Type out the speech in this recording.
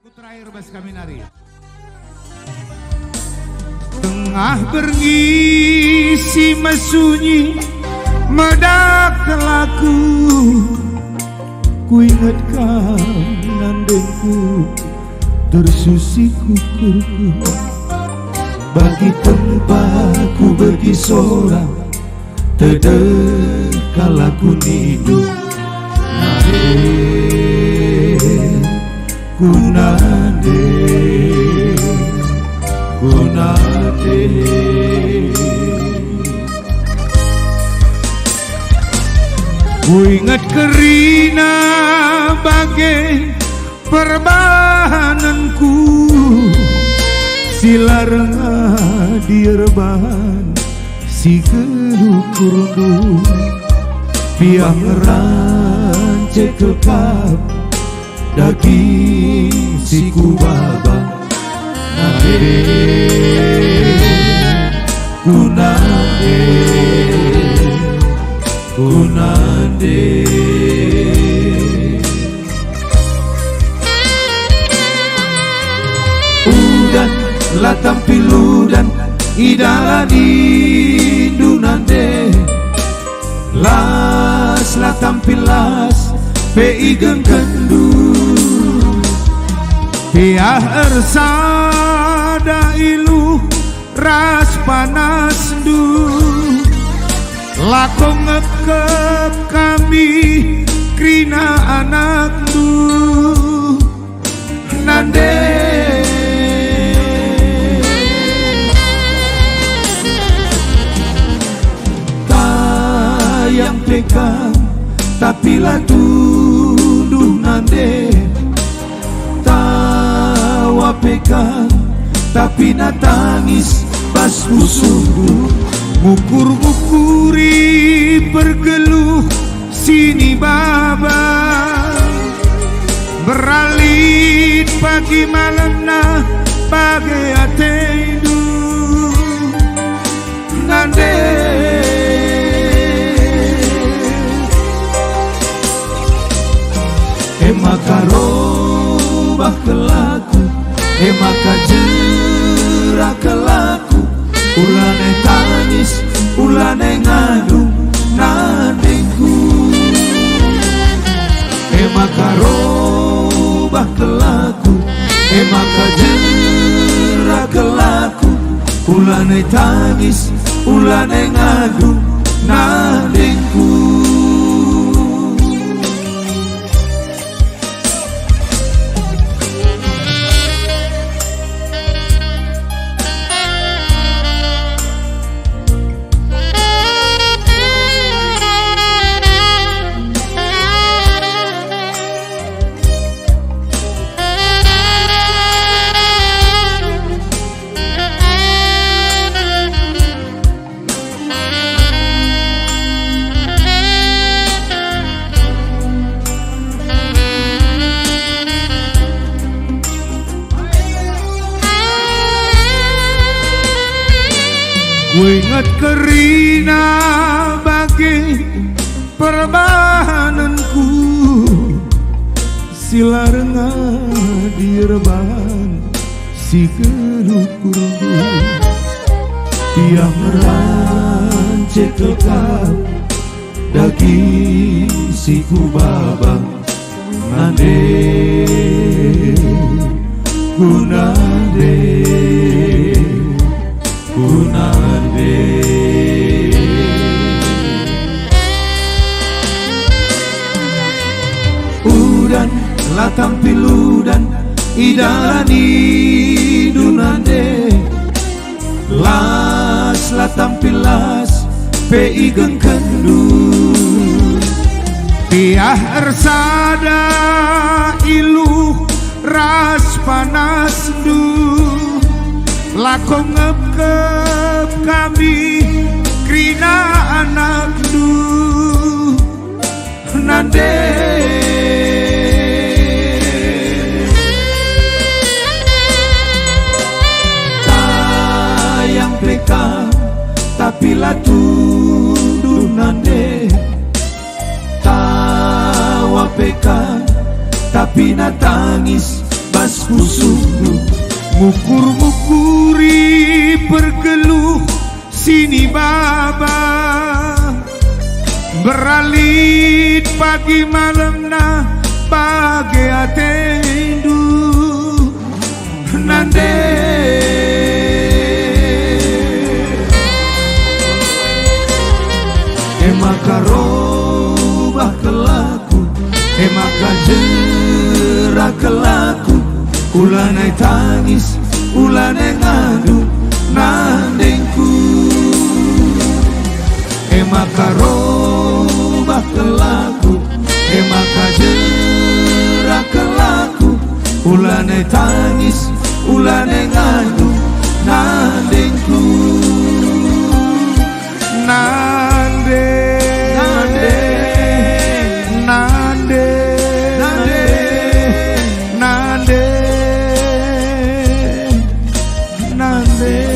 Lagu terakhir Bas Kaminari. Tengah berngisi mesunyi medak laku, ku ingatkan nandengku tersusi kukurku. Bagi tempatku bagi seorang tedek kala ku nidu nade kunade kunade. Ku ingat kerina bagai perbahananku, sila rengah di rebahan si gelukurku, piang rancet kekap daging si kubaba nade kunade kunade. Udan la tampiludan idala di dunande, las la tampilas pe igeng kendu, piah ersada ilu ras panas du, lako ngekep kami krina anak du nande. Yang pegang tapi lah tuduh nande, tawa pegang tapi natangis pas musuh, ngukur-ngukuri bergeluh sini baba, beralit pagi malam nah bagai atendu nande. Maka robah kelaku, maka jerak kelaku, ulane tangis, ulane ngadu nadengku. Maka robah kelaku, maka jerak kelaku, ulane tangis, ulane ngadu nadengku. Ku ingat kerina bagai perbahananku, sila rengah di rebahan si gelukurku, tiang rancet kekap daging si kubaba nade kunade kunade. Udan la tampiludan idala di dunande, las la tampilas pe igeng kendu, piah ersada ilu ras panas du, lako ngekep kami krina anak du nande. Tayang pegang tapi lah tuduh nande, tawa pegang tapi natangis kipas musuhmu, mukur-mukuri bergeluh sini baba, beralit pagi malam nah bagi atendu nande emaka robah kelaku, emaka jerak kelaku, ulanai tangis, ulanai ngadu nandengku, emaka robah kelaku, emaka jerak kelaku, ulanai tangis, ulanai ngadu nandengku, nande nande nande nande nande nande